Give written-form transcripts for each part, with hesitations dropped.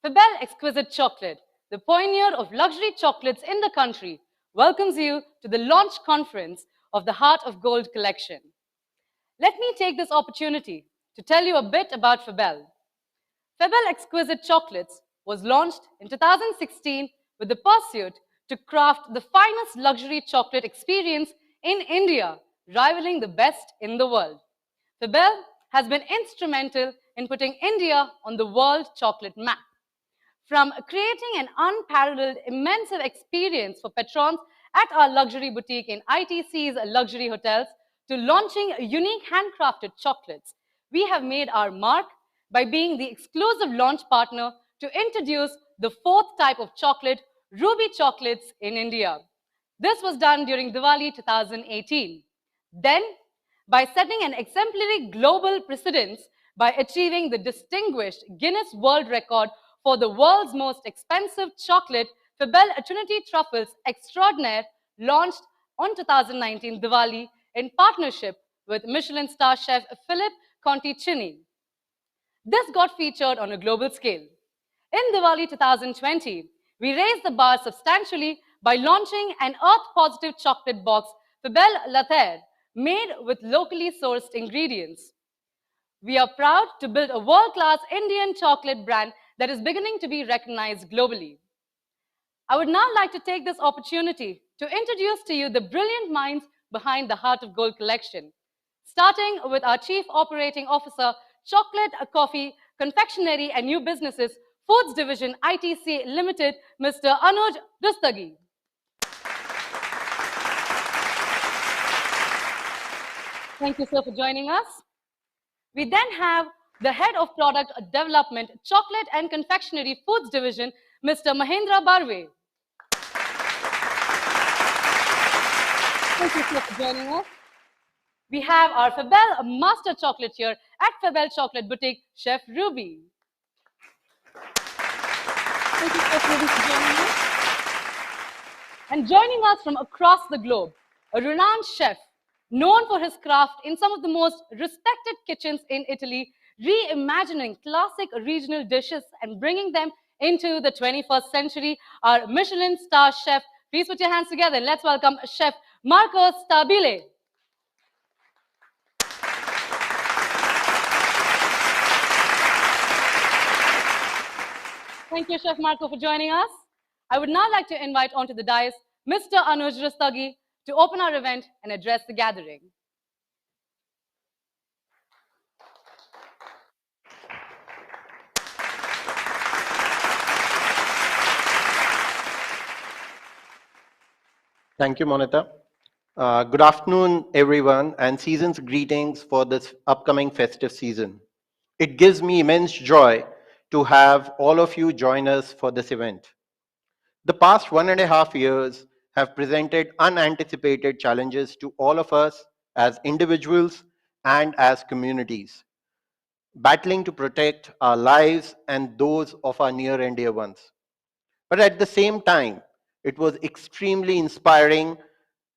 Fabelle Exquisite Chocolate, the pioneer of luxury chocolates in the country, welcomes you to the launch conference of the Heart of Gold collection. Let me take this opportunity to tell you a bit about Fabelle. Fabelle Exquisite Chocolates was launched in 2016 with the pursuit to craft the finest luxury chocolate experience in India, rivaling the best in the world. Fabelle has been instrumental in putting India on the world chocolate map. From creating an unparalleled, immersive experience for patrons at our luxury boutique in ITC's luxury hotels to launching unique handcrafted chocolates, we have made our mark by being the exclusive launch partner to introduce the fourth type of chocolate, ruby chocolates, in India. This was done during Diwali 2018. Then, by setting an exemplary global precedence by achieving the distinguished Guinness World Record for the world's most expensive chocolate, Fabelle Trinity Truffles Extraordinaire launched on 2019 Diwali in partnership with Michelin star chef Philippe Conticini. This got featured on a global scale. In Diwali 2020, we raised the bar substantially by launching an earth-positive chocolate box, Fabelle La Terre, made with locally sourced ingredients. We are proud to build a world-class Indian chocolate brand that is beginning to be recognized globally. I would now like to take this opportunity to introduce to you the brilliant minds behind the Heart of Gold collection, starting with our Chief Operating Officer, Chocolate, Coffee, Confectionery and New Businesses, Foods Division, ITC Limited, Mr. Anuj Rustagi. Thank you, sir, for joining us. We then have the Head of Product Development, Chocolate and Confectionery Foods Division, Mr. Mahendra Barve. Thank you, sir, for joining us. We have our Fabelle Master Chocolatier at Fabelle Chocolate Boutique, Chef Ruby. Thank you, Chef Ruby, for joining us. And joining us from across the globe, a renowned chef known for his craft in some of the most respected kitchens in Italy, reimagining classic regional dishes and bringing them into the 21st century, our Michelin star chef. Please put your hands together and let's welcome Chef Marco Stabile. Thank you, Chef Marco, for joining us. I would now like to invite onto the dais Mr. Anuj Rustagi to open our event and address the gathering. Thank you, Monita. Good afternoon, everyone, and season's greetings for this upcoming festive season. It gives me immense joy to have all of you join us for this event. The past 1.5 years have presented unanticipated challenges to all of us as individuals and as communities, battling to protect our lives and those of our near and dear ones. But at the same time, it was extremely inspiring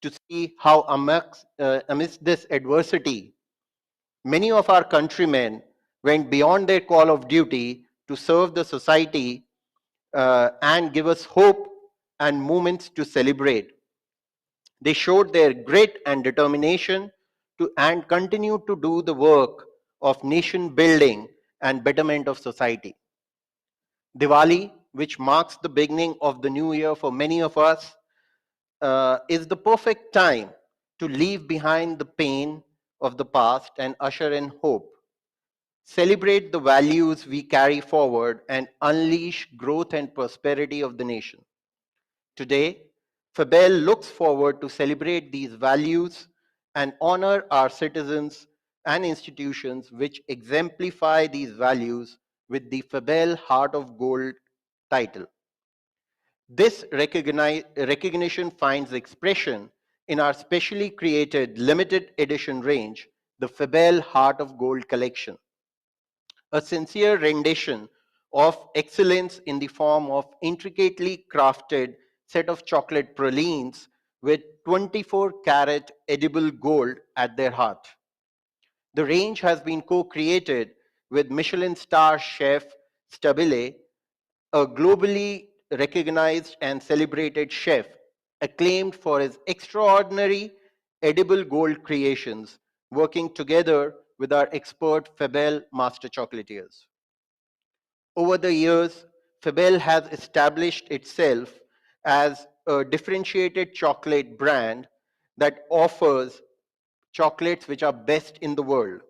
to see how amidst this adversity, many of our countrymen went beyond their call of duty to serve the society and give us hope and moments to celebrate. They showed their grit and determination and continue to do the work of nation building and betterment of society. Diwali, which marks the beginning of the new year for many of us, is the perfect time to leave behind the pain of the past and usher in hope. Celebrate the values we carry forward and unleash growth and prosperity of the nation. Today, Fabelle looks forward to celebrate these values and honor our citizens and institutions which exemplify these values with the Fabelle Heart of Gold title. This recognition finds expression in our specially created limited edition range, the Fabelle Heart of Gold collection. A sincere rendition of excellence in the form of intricately crafted set of chocolate pralines with 24-carat edible gold at their heart. The range has been co-created with Michelin star chef Stabile a globally recognized and celebrated chef, acclaimed for his extraordinary edible gold creations, working together with our expert Fabelle master chocolatiers. Over the years, Fabelle has established itself as a differentiated chocolate brand that offers chocolates which are best in the world.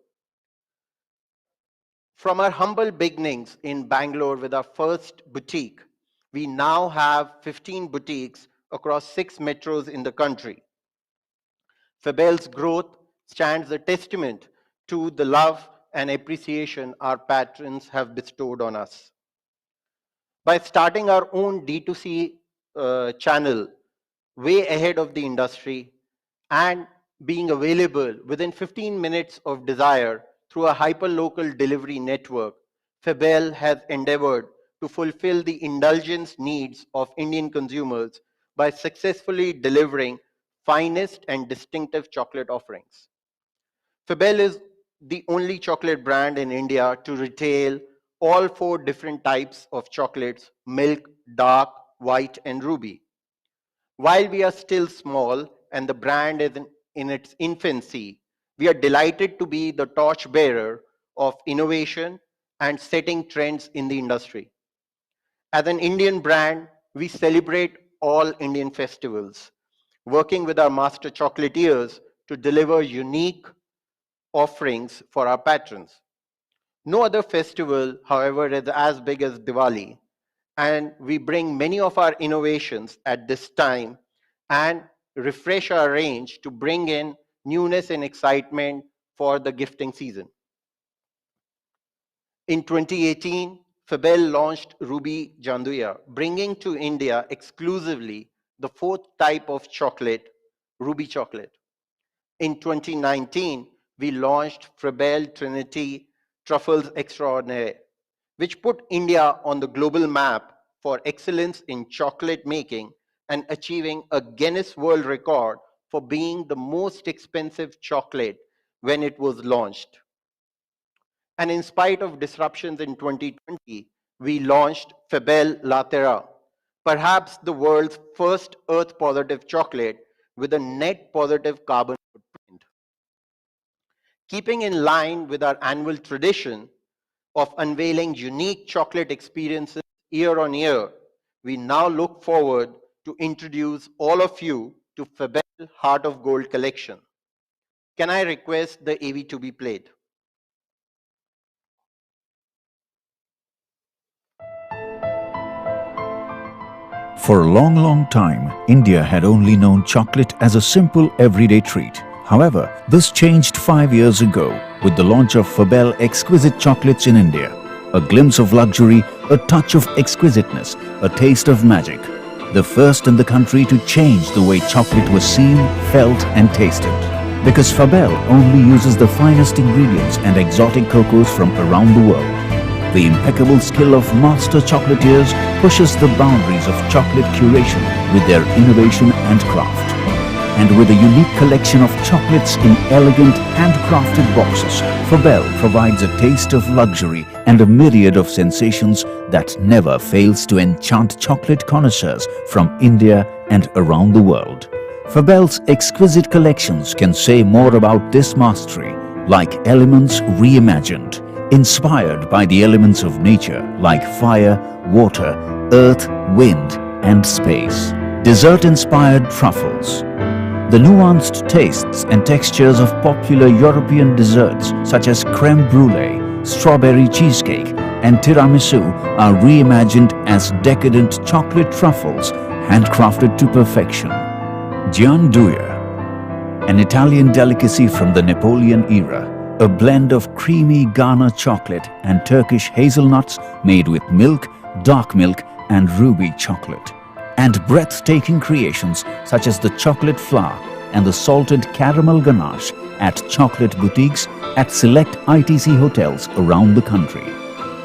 From our humble beginnings in Bangalore with our first boutique, we now have 15 boutiques across 6 metros in the country. Fabelle's growth stands a testament to the love and appreciation our patrons have bestowed on us. By starting our own D2C channel way ahead of the industry and being available within 15 minutes of desire through a hyper-local delivery network, Fabelle has endeavored to fulfill the indulgence needs of Indian consumers by successfully delivering finest and distinctive chocolate offerings. Fabelle is the only chocolate brand in India to retail all 4 different types of chocolates: milk, dark, white, and ruby. While we are still small and the brand is in its infancy, we are delighted to be the torchbearer of innovation and setting trends in the industry. As an Indian brand, we celebrate all Indian festivals, working with our master chocolatiers to deliver unique offerings for our patrons. No other festival, however, is as big as Diwali, and we bring many of our innovations at this time and refresh our range to bring in newness and excitement for the gifting season. In 2018, Fabelle launched Ruby Janduya, bringing to India exclusively the 4th type of chocolate, ruby chocolate. In 2019, we launched Fabelle Trinity Truffles Extraordinaire, which put India on the global map for excellence in chocolate making and achieving a Guinness World Record for being the most expensive chocolate when it was launched. And in spite of disruptions in 2020, we launched Fabelle La Terra, perhaps the world's first earth-positive chocolate with a net positive carbon footprint. Keeping in line with our annual tradition of unveiling unique chocolate experiences year on year, we now look forward to introduce all of you to Fabelle Heart of Gold collection. Can I request the AV to be played? For a long time, India had only known chocolate as a simple everyday treat. However, this changed 5 years ago with the launch of Fabelle Exquisite chocolates in India. A glimpse of luxury, a touch of exquisiteness, a taste of magic. The first in the country to change the way chocolate was seen, felt and tasted. Because Fabelle only uses the finest ingredients and exotic cocoas from around the world. The impeccable skill of master chocolatiers pushes the boundaries of chocolate curation with their innovation and craft. And with a unique collection of chocolates in elegant handcrafted boxes, Fabelle provides a taste of luxury and a myriad of sensations that never fails to enchant chocolate connoisseurs from India and around the world. Fabelle's exquisite collections can say more about this mastery, like elements reimagined, inspired by the elements of nature like fire, water, earth, wind and space. Dessert-inspired truffles. The nuanced tastes and textures of popular European desserts such as creme brulee, strawberry cheesecake and tiramisu are reimagined as decadent chocolate truffles handcrafted to perfection. Gianduja, an Italian delicacy from the Napoleon era, a blend of creamy Ghana chocolate and Turkish hazelnuts made with milk, dark milk and ruby chocolate. And breathtaking creations such as the chocolate flower and the salted caramel ganache at chocolate boutiques at select ITC hotels around the country.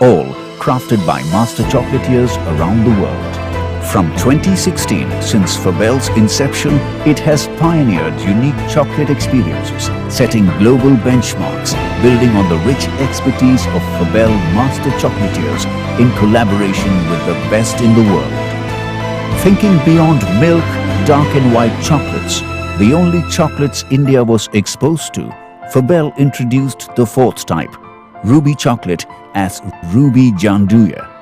All crafted by master chocolatiers around the world. From 2016, since Fabelle's inception, it has pioneered unique chocolate experiences, setting global benchmarks, building on the rich expertise of Fabelle master chocolatiers in collaboration with the best in the world. Thinking beyond milk, dark and white chocolates, the only chocolates India was exposed to, Fabelle introduced the fourth type, ruby chocolate, as Ruby Janduya,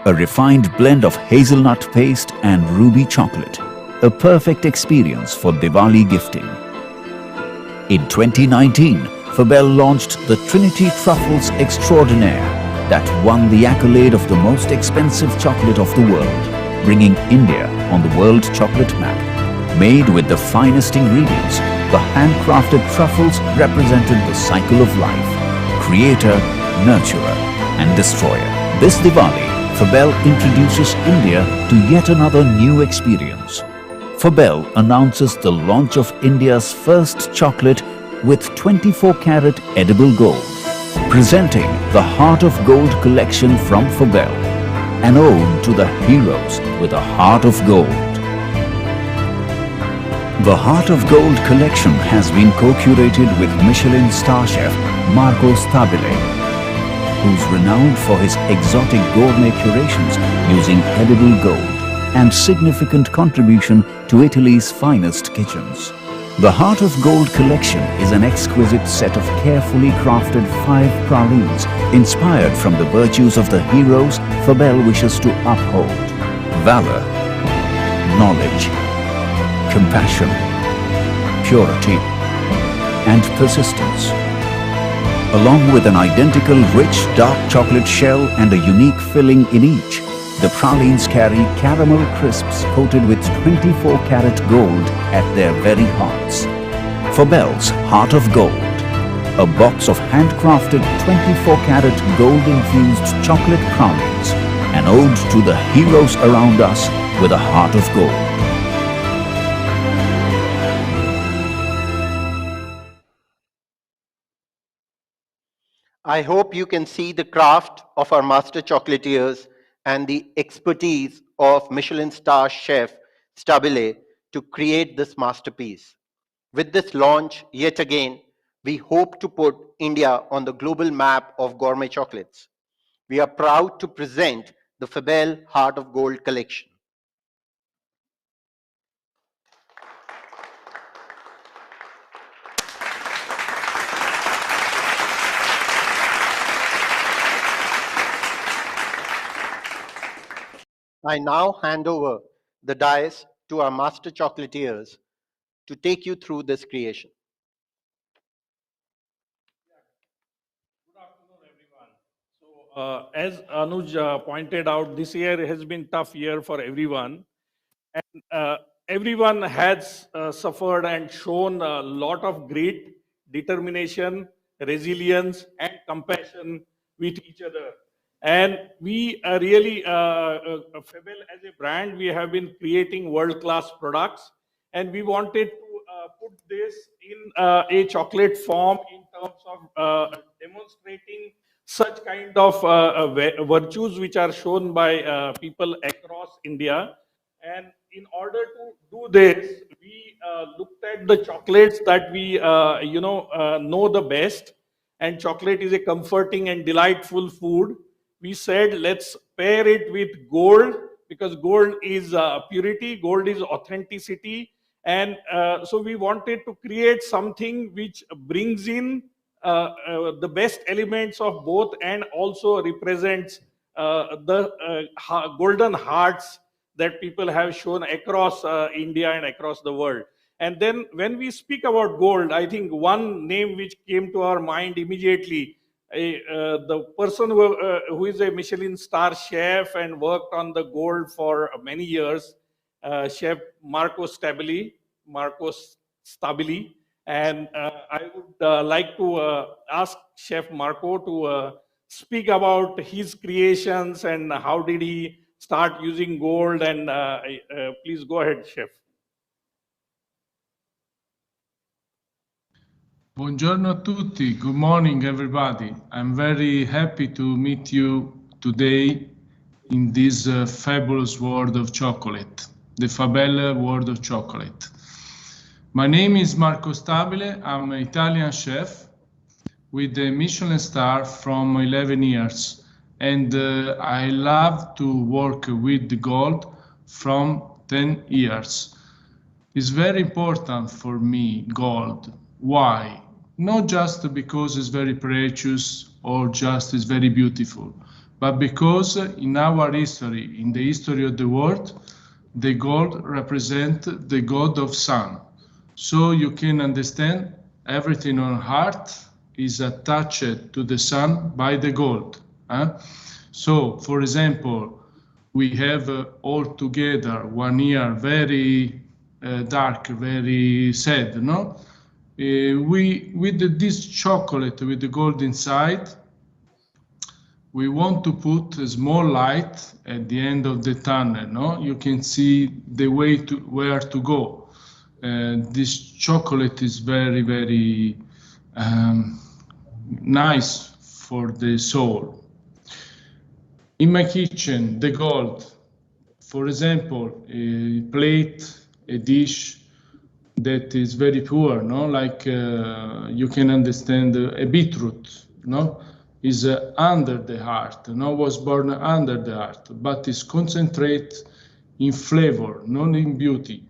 a refined blend of hazelnut paste and ruby chocolate, a perfect experience for Diwali gifting. In 2019, Fabelle launched the Trinity Truffles Extraordinaire that won the accolade of the most expensive chocolate of the world, bringing India on the world chocolate map. Made with the finest ingredients, the handcrafted truffles represented the cycle of life, creator, nurturer and destroyer. This Diwali, Fabelle introduces India to yet another new experience. Fabelle announces the launch of India's first chocolate with 24-carat edible gold, presenting the Heart of Gold collection from Fabelle, an ode to the heroes with a heart of gold. The Heart of Gold collection has been co-curated with Michelin star chef Marco Stabile, who's renowned for his exotic gourmet curations using edible gold and significant contribution to Italy's finest kitchens. The Heart of Gold collection is an exquisite set of carefully crafted 5 pralines inspired from the virtues of the heroes Fabelle wishes to uphold: valor, knowledge, compassion, purity, and persistence. Along with an identical rich dark chocolate shell and a unique filling in each, the pralines carry caramel crisps coated with 24-carat gold at their very hearts. Fabelle's Heart of Gold, a box of handcrafted 24-carat gold-infused chocolate pralines, an ode to the heroes around us with a heart of gold. I hope you can see the craft of our master chocolatiers and the expertise of Michelin star chef Stabile to create this masterpiece. With this launch, yet again, we hope to put India on the global map of gourmet chocolates. We are proud to present the Fabelle Heart of Gold collection. I now hand over the dais to our master chocolatiers to take you through this creation. Good afternoon, everyone. As Anuj pointed out, this year has been tough year for everyone, and everyone has suffered and shown a lot of grit, determination, resilience, and compassion with each other. And we really, Fabelle as a brand, we have been creating world-class products, and we wanted to put this in a chocolate form in terms of demonstrating such kind of virtues which are shown by people across India. And in order to do this, we looked at the chocolates that we, know the best. And chocolate is a comforting and delightful food. We said, let's pair it with gold, because gold is purity, gold is authenticity. And so we wanted to create something which brings in the best elements of both and also represents the golden hearts that people have shown across India and across the world. And then when we speak about gold, I think one name which came to our mind immediately, the person who is a Michelin star chef and worked on the gold for many years, Chef Marco Stabili. And I would like to ask Chef Marco to speak about his creations and how did he start using gold. And please go ahead, Chef. Buongiorno a tutti. Good morning, everybody. I'm very happy to meet you today in this fabulous world of chocolate, the Fabelle world of chocolate. My name is Marco Stabile. I'm an Italian chef with a Michelin star from 11 years. And I love to work with the gold from 10 years. It's very important for me, gold. Why? Not just because it's very precious or just it's very beautiful, but because in our history, in the history of the world, the gold represents the god of sun. So you can understand everything on heart is attached to the sun by the gold. So, for example, we have all together 1 year very dark, very sad, no? With this chocolate with the gold inside, we want to put a small light at the end of the tunnel. No, you can see the way to where to go. This chocolate is very, very nice for the soul. In my kitchen, the gold, for example, a plate, a dish that is very poor, no? Like you can understand a beetroot, no? Is under the heart, no? Was born under the heart, but is concentrate in flavor, not in beauty.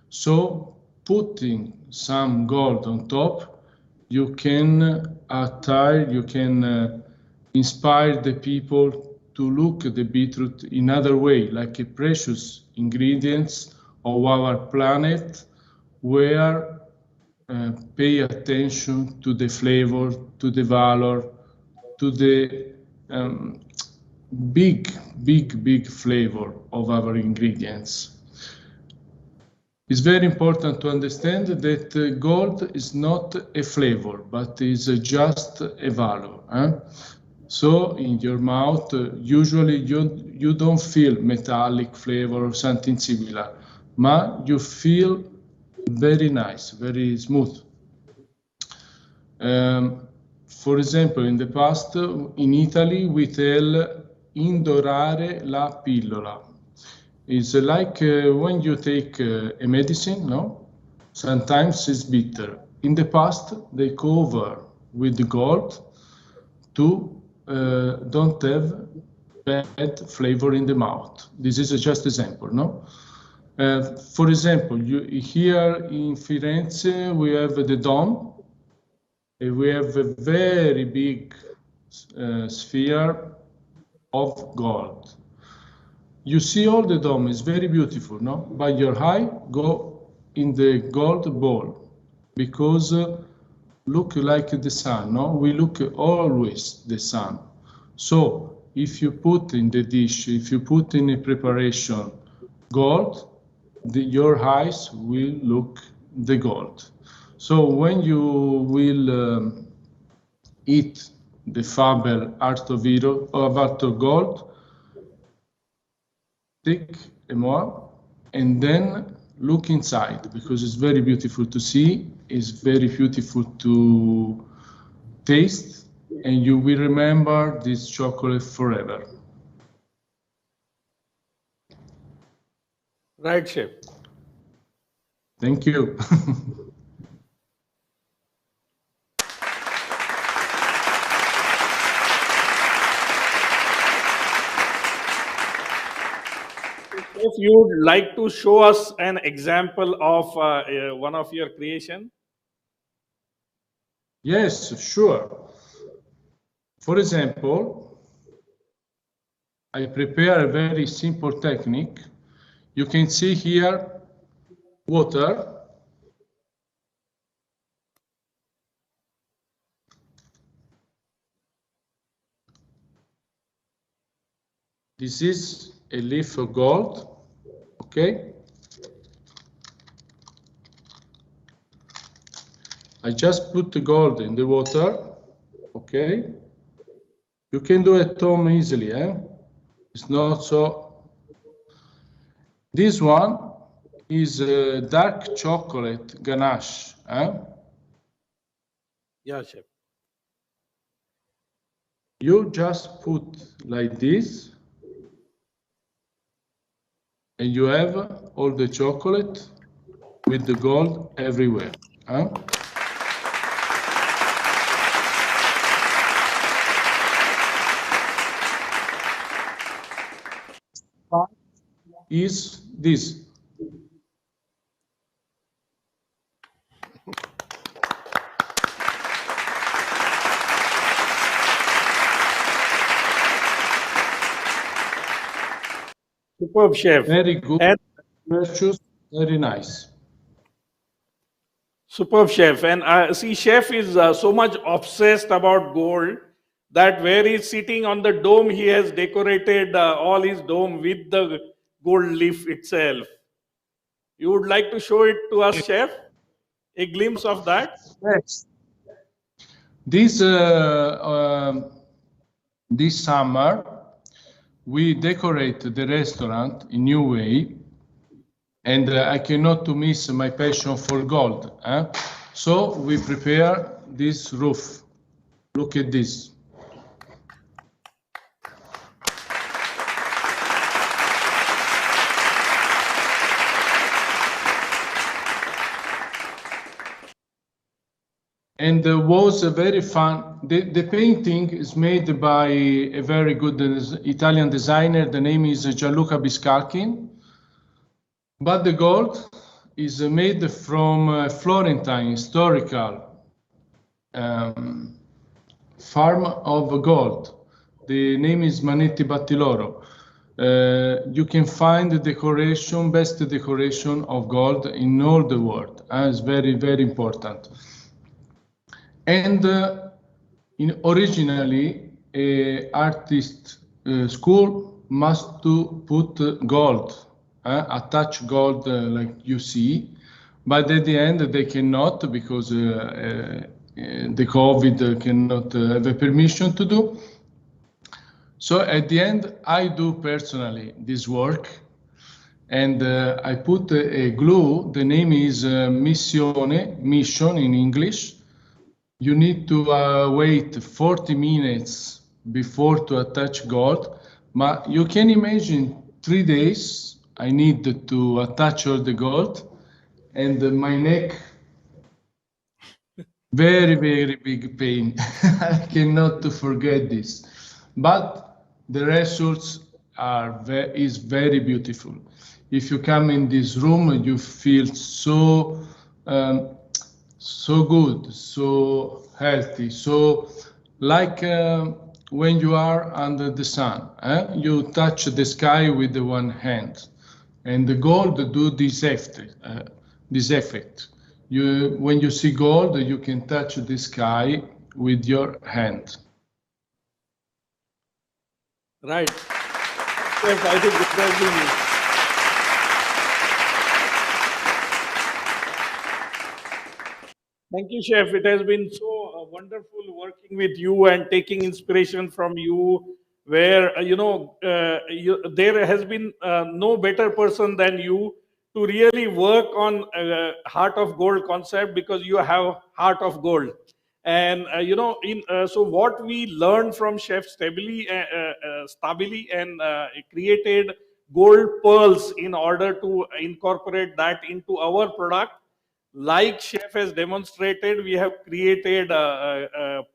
So putting some gold on top, you can attire, you can inspire the people to look at the beetroot in other way, like a precious ingredients of our planet, where pay attention to the flavor, to the valor, to the big flavor of our ingredients. It's very important to understand that gold is not a flavor, but is just a value. So in your mouth, usually you don't feel metallic flavor or something similar, but you feel very nice, very smooth. For example, in the past, in Italy, we tell indorare la pillola. It's like when you take a medicine, no? Sometimes it's bitter. In the past, they cover with the gold to don't have bad flavor in the mouth. This is just example, no? For example, here in Firenze, we have the Dome. We have a very big sphere of gold. You see all the dome is very beautiful, no? But your eye go in the gold ball because look like the sun, no? We look always the sun. So if you put in the dish, if you put in a preparation gold, your eyes will look the gold. So when you will eat the Fabelle Art of Gold, take a more and then look inside, because it's very beautiful to see, it's very beautiful to taste, and you will remember this chocolate forever. Right, Chef. Thank you. If you would like to show us an example of one of your creation. Yes, sure. For example, I prepare a very simple technique. You can see here water. This is a leaf of gold, okay? I just put the gold in the water, okay? You can do it at home easily, It's not so. This one is a dark chocolate ganache, Yeah, Chef. You just put like this, and you have all the chocolate with the gold everywhere. Huh? Is this. Superb, chef. Very good, And virtuous, very nice. superb, chef. And see, chef is so much obsessed about gold that where he's sitting on the dome, he has decorated all his dome with the gold leaf itself. You would like to show it to us, chef? A glimpse of that? Yes. This this summer, we decorate the restaurant in new way, and I cannot to miss my passion for gold. So we prepare this roof. Look at this. And was a very fun. The painting is made by a very good Italian designer. The name is Gianluca Biscalchi. But the gold is made from Florentine historical farm of gold. The name is Manetti Battiloro. You can find the decoration, best decoration of gold in all the world. It's very, very important. And originally, a artist school must to put gold, attach gold like you see, but at the end they cannot because the COVID cannot have a permission to do. So at the end, I do personally this work, and I put a glue. The name is Missione, mission in English. You need to wait 40 minutes before to attach gold. But you can imagine 3 days I need to attach all the gold, and my neck, very, very big pain. I cannot to forget this. But the results is very beautiful. If you come in this room, you feel so so good, so healthy, so like when you are under the sun, you touch the sky with the one hand, and the gold do this effect. When you see gold, you can touch the sky with your hand. Right. Chef, I think it has been. Thank you, Chef. It has been so wonderful working with you and taking inspiration from you. Where there has been no better person than you to really work on heart of gold concept, because you have heart of gold. And so what we learned from Chef Stabili and created gold pearls in order to incorporate that into our product. Like chef has demonstrated, we have created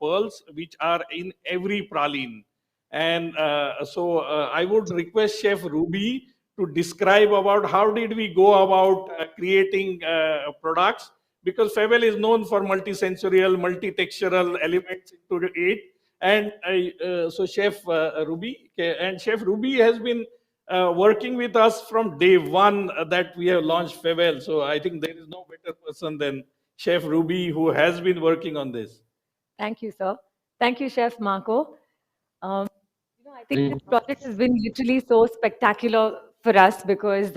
pearls which are in every praline. And I would request Chef Ruby to describe about how did we go about creating products, because Fabelle is known for multisensorial, multi-textural elements into it. And so Chef Ruby, and Chef Ruby has been working with us from day one that we have launched Fabelle. So I think there is no better person than Chef Ruby, who has been working on this. Thank you, sir. Thank you, Chef Marco. I think this project has been literally so spectacular for us because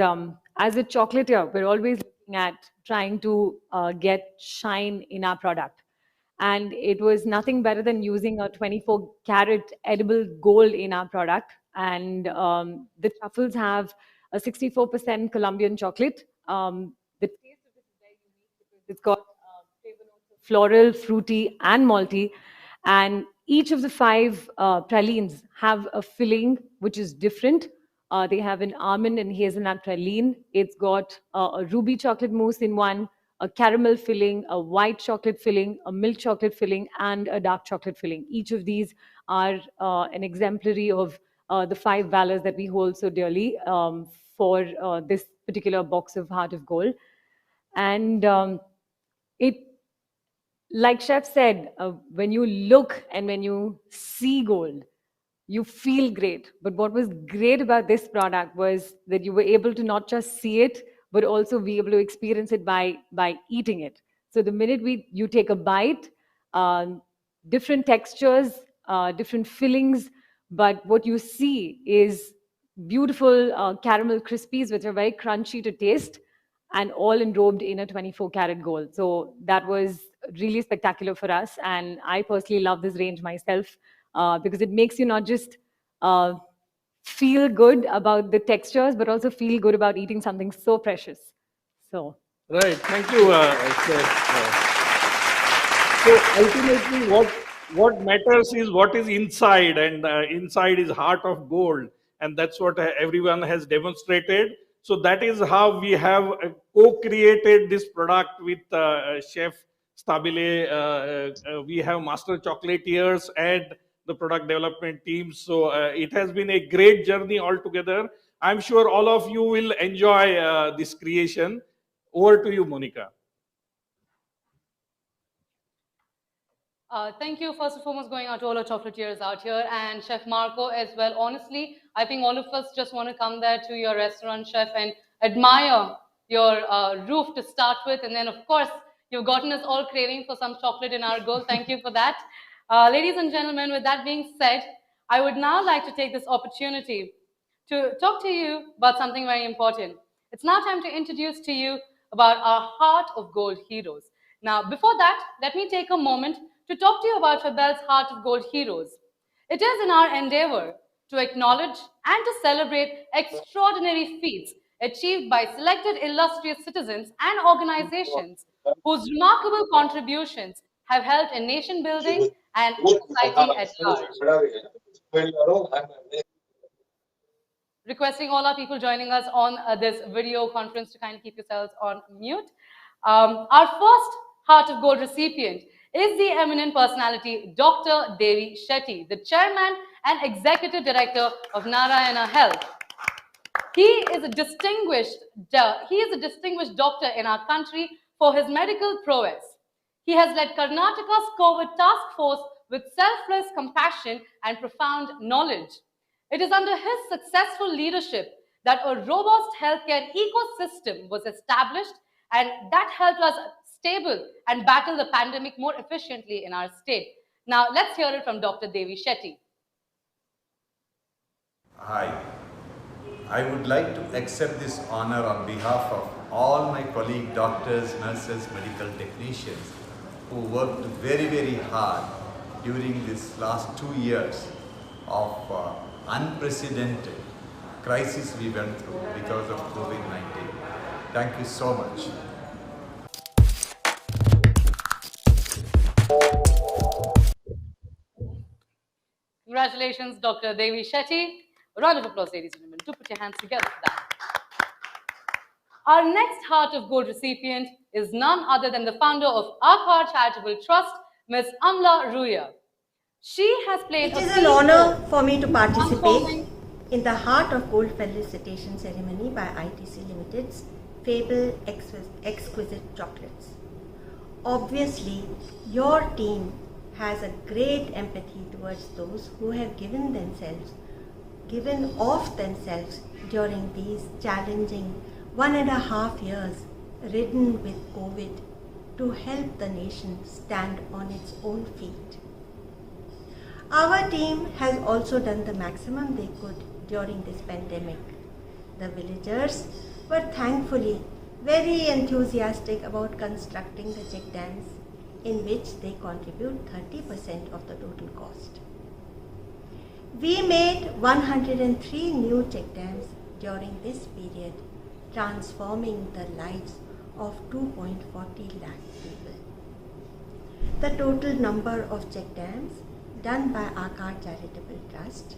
as a chocolatier, we're always looking at trying to get shine in our product. And it was nothing better than using a 24-carat edible gold in our product. And the truffles have a 64% Colombian chocolate. The taste of it is very unique because it's got flavor notes of floral, fruity, and malty. And each of the 5 pralines have a filling which is different. They have an almond and hazelnut praline. It's got a ruby chocolate mousse in one, a caramel filling, a white chocolate filling, a milk chocolate filling, and a dark chocolate filling. Each of these are an exemplary of the five valors that we hold so dearly for this particular box of Heart of Gold. And it, like Chef said, when you look and when you see gold, you feel great. But what was great about this product was that you were able to not just see it, but also be able to experience it by eating it. So the minute you take a bite, different textures, different fillings, but what you see is beautiful caramel crispies, which are very crunchy to taste, and all enrobed in a 24-karat gold. So that was really spectacular for us. And I personally love this range myself because it makes you not just feel good about the textures, but also feel good about eating something so precious. So. Right. Thank you, Chef. So ultimately, what matters is what is inside, and inside is heart of gold, and that's what everyone has demonstrated. So that is how we have co-created this product with Chef Stabile. We have master chocolatiers and the product development team. So it has been a great journey altogether. I'm sure all of you will enjoy this creation. Over to you, Monica. Thank you, first and foremost, going out to all our chocolatiers out here, and Chef Marco as well. Honestly, I think all of us just want to come there to your restaurant, Chef, and admire your roof to start with. And then, of course, you've gotten us all craving for some chocolate in our goal. Thank you for that. Ladies and gentlemen, with that being said, I would now like to take this opportunity to talk to you about something very important. It's now time to introduce to you about our Heart of Gold heroes. Now, before that, let me take a moment to talk to you about Fabelle's Heart of Gold heroes. It is in our endeavor to acknowledge and to celebrate extraordinary feats achieved by selected illustrious citizens and organizations whose remarkable contributions have helped in nation building and society at large. Requesting all our people joining us on this video conference to kindly keep yourselves on mute. Our first Heart of Gold recipient is the eminent personality, Dr. Devi Shetty, the chairman and executive director of Narayana Health. He is a distinguished doctor in our country for his medical prowess. He has led Karnataka's COVID task force with selfless compassion and profound knowledge. It is under his successful leadership that a robust healthcare ecosystem was established, and that helped us stable and battle the pandemic more efficiently in our state. Now, let's hear it from Dr. Devi Shetty. Hi. I would like to accept this honor on behalf of all my colleague doctors, nurses, medical technicians who worked very, very hard during this last 2 years of unprecedented crisis we went through because of COVID-19. Thank you so much. Congratulations, Dr. Devi Shetty. A round of applause, ladies and gentlemen. Do put your hands together for that. Our next Heart of Gold recipient is none other than the founder of October' Charitable Trust, Ms. Amla Ruya. She has played It is an honor for me to participate in the Heart of Gold felicitation ceremony by ITC Limited's Fabelle Exquisite Chocolates. Obviously, your team has a great empathy towards those who have given of themselves during these challenging 1.5 years ridden with COVID to help the nation stand on its own feet. Our team has also done the maximum they could during this pandemic. The villagers were thankfully very enthusiastic about constructing the check dams, in which they contribute 30% of the total cost. We made 103 new check dams during this period, transforming the lives of 2.40 lakh people. The total number of check dams done by October' Charitable Trust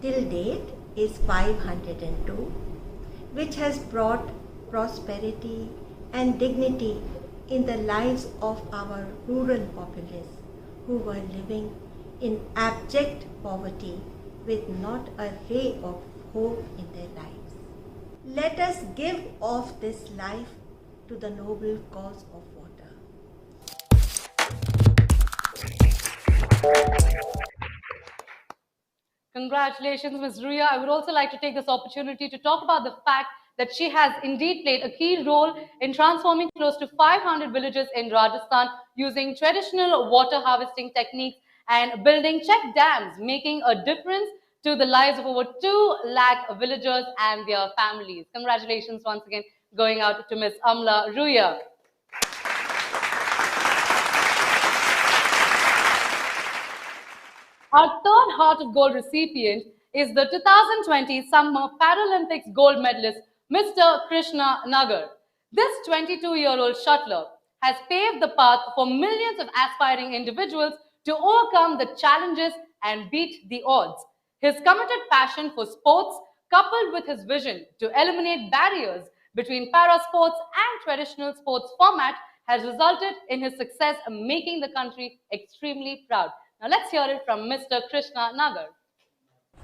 till date is 502, which has brought prosperity and dignity in the lives of our rural populace who were living in abject poverty with not a ray of hope in their lives. Let us give of this life to the noble cause of water. Congratulations, Ms. Ruya. I would also like to take this opportunity to talk about the fact that she has indeed played a key role in transforming close to 500 villages in Rajasthan using traditional water harvesting techniques and building check dams, making a difference to the lives of over 2 lakh villagers and their families. Congratulations once again going out to Ms. Amla Ruya. Our third Heart of Gold recipient is the 2020 Summer Paralympics gold medalist, Mr. Krishna Nagar. This 22-year-old shuttler has paved the path for millions of aspiring individuals to overcome the challenges and beat the odds. His committed passion for sports, coupled with his vision to eliminate barriers between parasports and traditional sports format, has resulted in his success, making the country extremely proud. Now let's hear it from Mr. Krishna Nagar.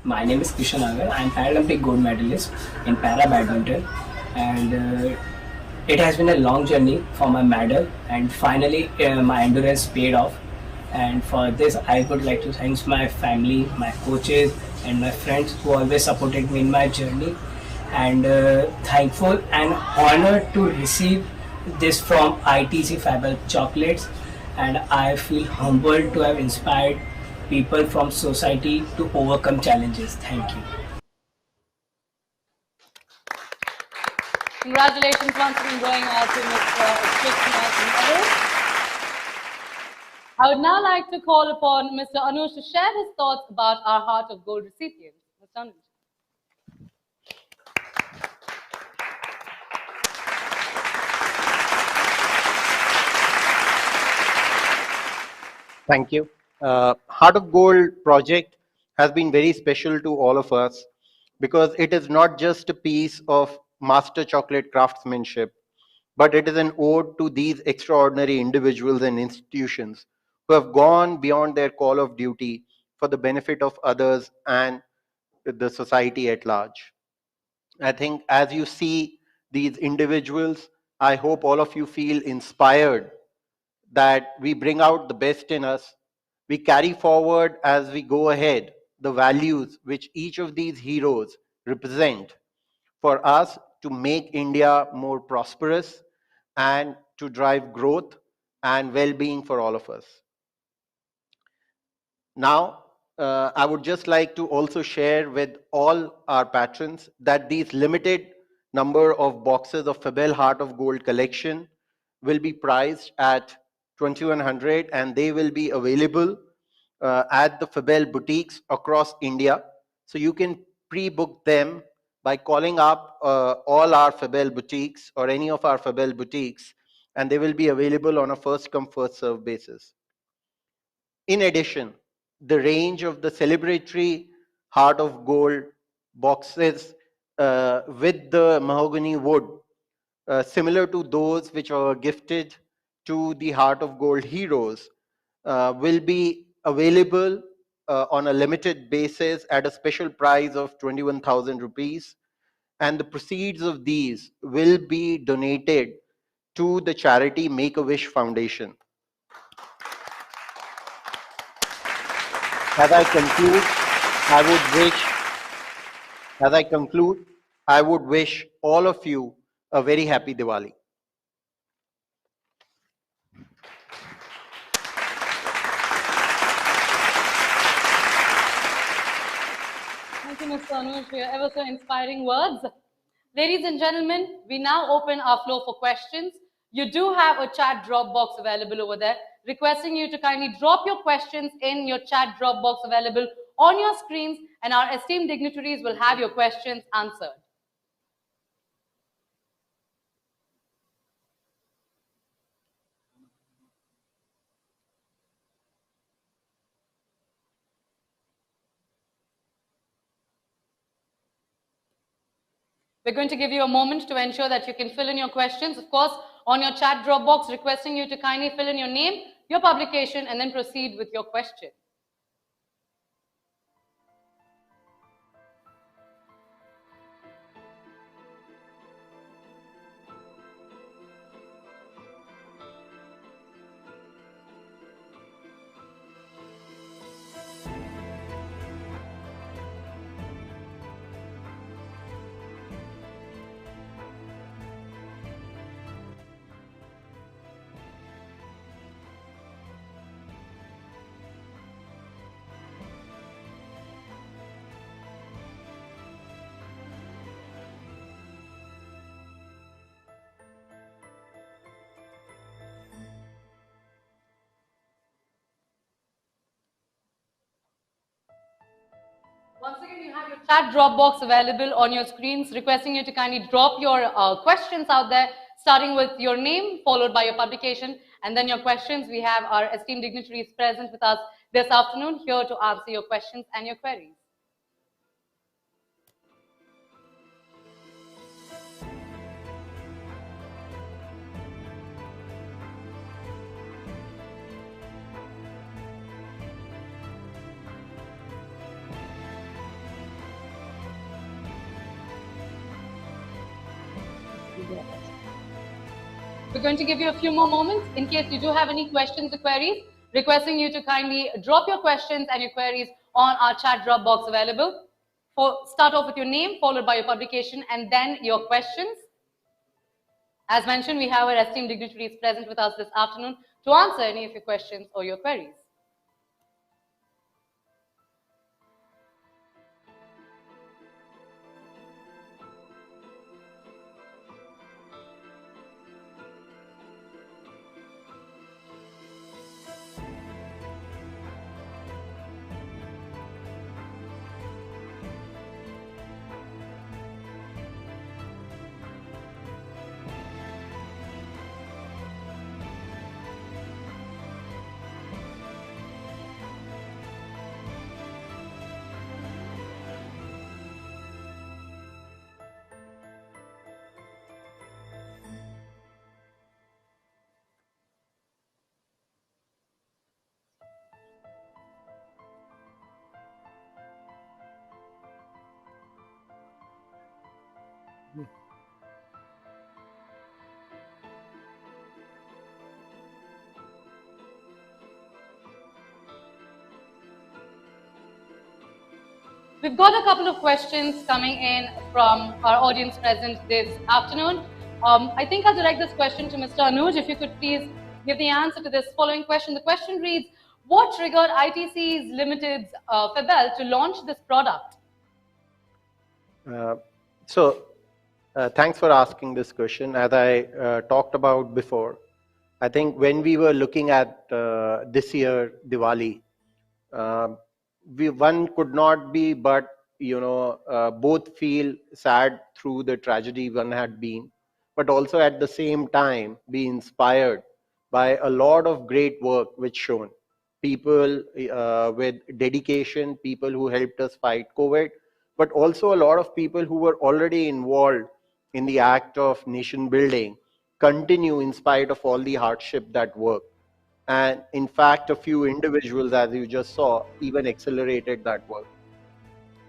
My name is Krishna Nagar. I am Paralympic gold medalist in para badminton, and it has been a long journey for my medal, and finally my endurance paid off. And for this, I would like to thank my family, my coaches, and my friends who always supported me in my journey. And thankful and honored to receive this from ITC Fabelle chocolates, and I feel humbled to have inspired people from society to overcome challenges. Thank you. Congratulations once again going out to Mr. Krishna Nagar. I would now like to call upon Mr. Anuj to share his thoughts about our Heart of Gold recipients. Mr. Anuj. Thank you. Heart of Gold project has been very special to all of us because it is not just a piece of master chocolate craftsmanship, but it is an ode to these extraordinary individuals and institutions who have gone beyond their call of duty for the benefit of others and the society at large. I think as you see these individuals, I hope all of you feel inspired that we bring out the best in us. We carry forward as we go ahead the values which each of these heroes represent for us to make India more prosperous and to drive growth and well being for all of us. Now, I would just like to also share with all our patrons that these limited number of boxes of Fabelle Heart of Gold collection will be priced at 2100 and they will be available at the Fabelle boutiques across India. So you can pre-book them by calling up all our Fabelle boutiques or any of our Fabelle boutiques, and they will be available on a first come first serve basis. In addition, the range of the celebratory Heart of Gold boxes with the mahogany wood, similar to those which are gifted to the Heart of Gold heroes, will be available on a limited basis at a special price of 21,000 rupees. And the proceeds of these will be donated to the charity Make-A-Wish Foundation. As I conclude, I would wish all of you a very happy Diwali. Thank you, Mr. Anuj, for your ever so inspiring words. Ladies and gentlemen, we now open our floor for questions. You do have a chat drop box available over there, requesting you to kindly drop your questions in your chat drop box available on your screens, and our esteemed dignitaries will have your questions answered. We're going to give you a moment to ensure that you can fill in your questions. Of course, on your chat drop box, requesting you to kindly fill in your name, your publication, and then proceed with your question. Once again, you have your chat drop box available on your screens, requesting you to kindly drop your questions out there, starting with your name, followed by your publication, and then your questions. We have our esteemed dignitaries present with us this afternoon here to answer your questions and your queries. We're going to give you a few more moments in case you do have any questions or queries, requesting you to kindly drop your questions and your queries on our chat drop box available. Start off with your name, followed by your publication, and then your questions. As mentioned, we have our esteemed dignitaries present with us this afternoon to answer any of your questions or your queries. We've got a couple of questions coming in from our audience present this afternoon. I think I'll direct this question to Mr. Anuj. If you could please give the answer to this following question. The question reads, what triggered ITC's Limited's Fabelle to launch this product? Thanks for asking this question. As I talked about before, I think when we were looking at this year Diwali, one could not be but both feel sad through the tragedy one had been, but also at the same time be inspired by a lot of great work which shown. People with dedication, people who helped us fight COVID, but also a lot of people who were already involved in the act of nation building continue in spite of all the hardship that work. And in fact, a few individuals, as you just saw, even accelerated that work.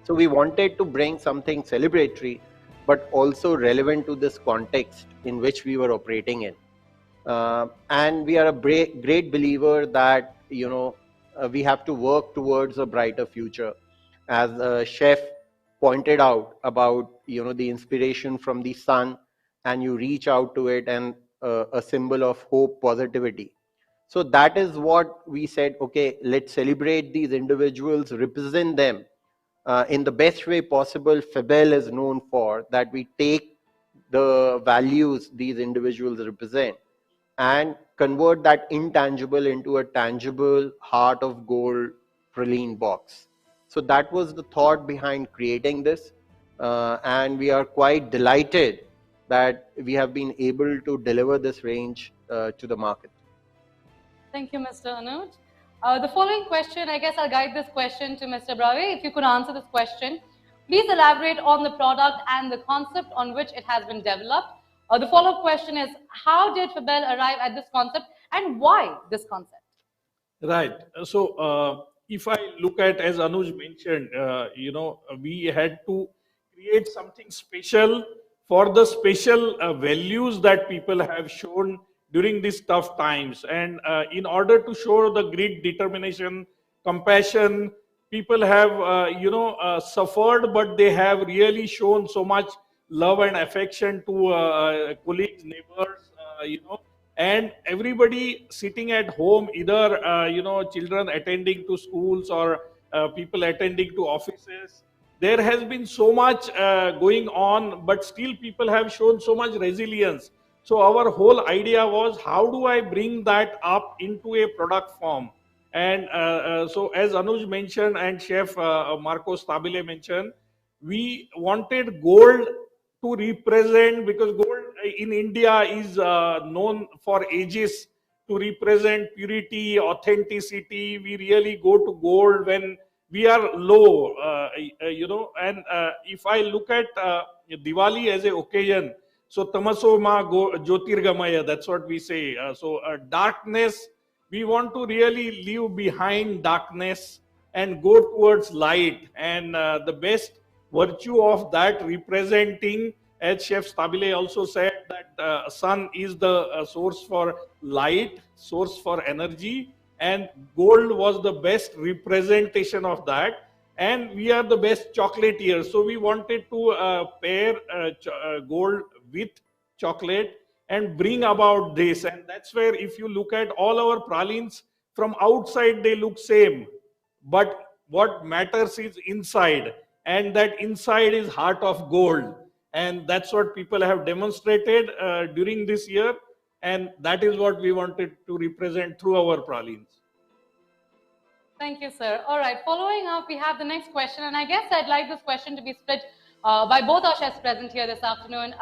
So we wanted to bring something celebratory, but also relevant to this context in which we were operating in. And we are a great believer that, we have to work towards a brighter future. As a chef pointed out about, the inspiration from the sun, and you reach out to it, and a symbol of hope, positivity. So that is what we said, okay, let's celebrate these individuals, represent them in the best way possible. Fabelle is known for that. We take the values these individuals represent and convert that intangible into a tangible heart of gold praline box. So that was the thought behind creating this. And we are quite delighted that we have been able to deliver this range to the market. Thank you, Mr. Anuj. The following question, I guess I'll guide this question to Mr. Brave. If you could answer this question. Please elaborate on the product and the concept on which it has been developed. The follow-up question is, how did Fabelle arrive at this concept and why this concept? Right. So, if I look at, as Anuj mentioned, we had to create something special for the special values that people have shown during these tough times. And in order to show the grit, determination, compassion, people have, suffered, but they have really shown so much love and affection to colleagues, neighbors, and everybody sitting at home, either children attending to schools or people attending to offices. There has been so much going on, but still people have shown so much resilience. So our whole idea was, how do I bring that up into a product form? And so, as Anuj mentioned and Chef Marco Stabile mentioned, we wanted gold to represent, because gold in India is known for ages to represent purity, authenticity. We really go to gold when we are low, and if I look at Diwali as an occasion, so tamaso ma jyotirgamaya, that's what we say. So darkness, we want to really leave behind darkness and go towards light. And the best virtue of that representing, as Chef Stabile also said, that sun is the source for light, source for energy, and gold was the best representation of that. And we are the best chocolatiers, so we wanted to pair gold with chocolate and bring about this. And that's where, if you look at all our pralines, from outside they look same, but what matters is inside, and that inside is heart of gold. And that's what people have demonstrated during this year, and that is what we wanted to represent through our pralines. Thank you, sir. All right, following up, we have the next question, and I guess I'd like this question to be split by both our chefs present here this afternoon.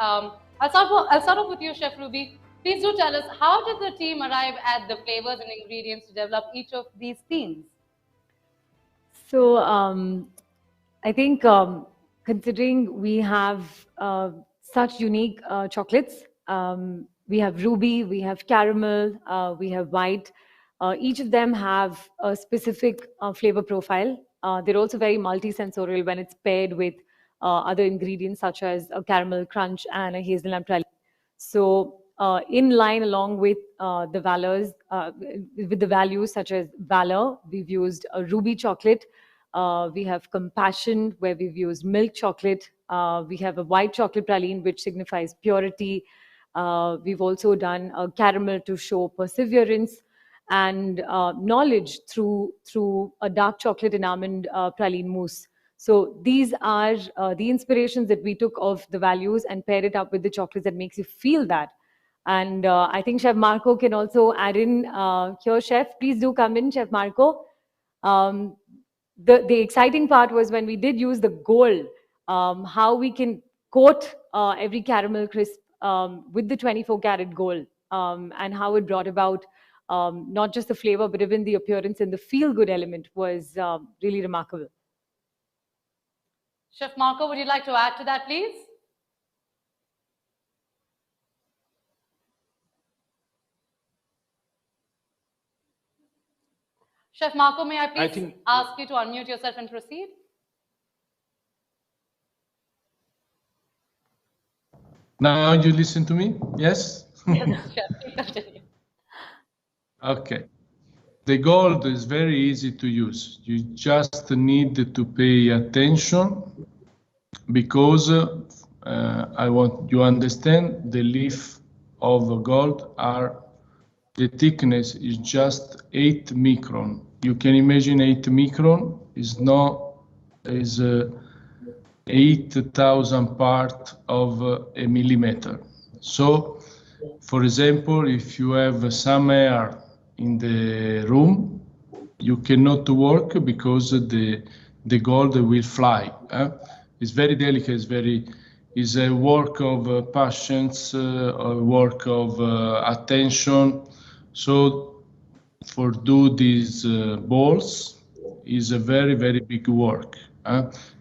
I'll start off with you, Chef Ruby. Please do tell us, how did the team arrive at the flavors and ingredients to develop each of these themes? So I think considering we have such unique chocolates, we have ruby, we have caramel, we have white. Each of them have a specific flavor profile. They're also very multi-sensorial when it's paired with other ingredients such as a caramel crunch and a hazelnut praline. So in line along with the values such as valor, we've used a ruby chocolate. We have compassion, where we've used milk chocolate. We have a white chocolate praline, which signifies purity. We've also done a caramel to show perseverance, and knowledge through a dark chocolate and almond praline mousse. So these are the inspirations that we took of the values and paired it up with the chocolates that makes you feel that. And I think Chef Marco can also add in here. Chef, please do come in, Chef Marco. The exciting part was when we did use the gold, how we can coat every caramel crisp with the 24-karat gold, and how it brought about not just the flavor, but even the appearance and the feel-good element was really remarkable. Chef Marco, would you like to add to that, please? Chef Marco, may I please ask you to unmute yourself and proceed? Now you listen to me? Yes? Yes, Chef, please continue. Okay. The gold is very easy to use. You just need to pay attention, because I want you to understand the leaf of gold the thickness is just 8 micron. You can imagine 8 micron is 8,000 part of a millimeter. So, for example, if you have some air in the room, you cannot work because the gold will fly. It's very delicate. It's a work of patience, a work of attention. So do these balls is a very, very big work.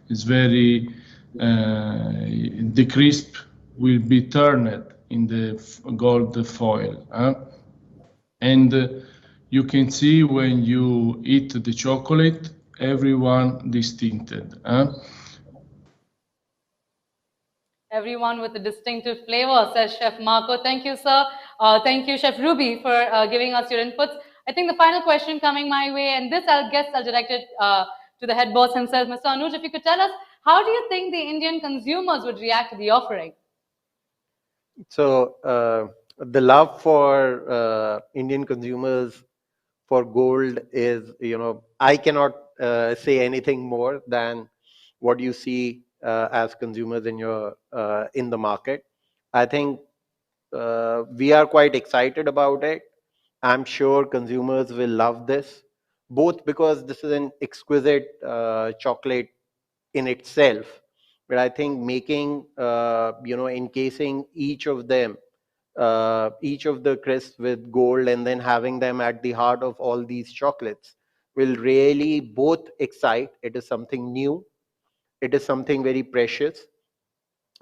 It's very, the crisp will be turned in the gold foil. And you can see when you eat the chocolate, everyone distincted. Everyone with a distinctive flavor, says Chef Marco. Thank you, sir. Thank you, Chef Ruby, for giving us your inputs. I think the final question coming my way, and this I'll direct it to the head boss himself, Mr. Anuj. If you could tell us, how do you think the Indian consumers would react to the offering? So the love for Indian consumers for gold is, I cannot say anything more than what you see as consumers in the market. I think we are quite excited about it. I'm sure consumers will love this, both because this is an exquisite chocolate in itself, but I think making, encasing each of them, each of the crisps with gold and then having them at the heart of all these chocolates will really both excite. It is something new. It is something very precious.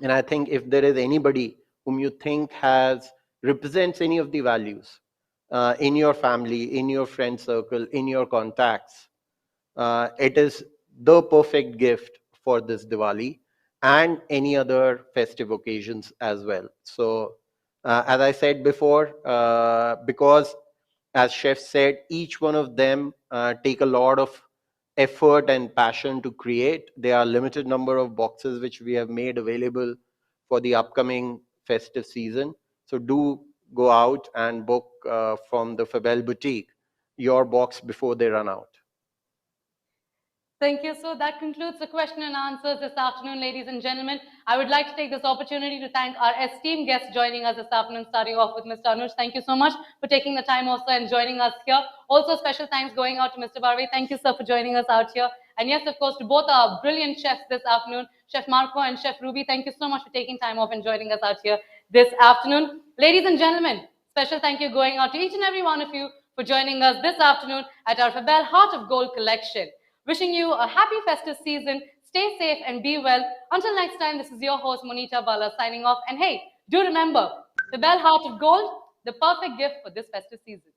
And I think if there is anybody whom you think represents any of the values in your family, in your friend circle, in your contacts, it is the perfect gift for this Diwali and any other festive occasions as well. So, as I said before, because as Chef said, each one of them take a lot of effort and passion to create. There are limited number of boxes which we have made available for the upcoming festive season. So do go out and book from the Fabelle boutique your box before they run out. Thank you. So that concludes the question and answers this afternoon, ladies and gentlemen. I would like to take this opportunity to thank our esteemed guests joining us this afternoon, starting off with Mr. Anuj. Thank you so much for taking the time also and joining us here. Also, special thanks going out to Mr. Barve. Thank you, sir, for joining us out here. And yes, of course, to both our brilliant chefs this afternoon, Chef Marco and Chef Ruby. Thank you so much for taking time off and joining us out here this afternoon. Ladies and gentlemen, special thank you going out to each and every one of you for joining us this afternoon at our Fabelle Heart of Gold collection. Wishing you a happy festive season. Stay safe and be well. Until next time, this is your host, Monita Bala, signing off. And hey, do remember, the Bell Heart of Gold, the perfect gift for this festive season.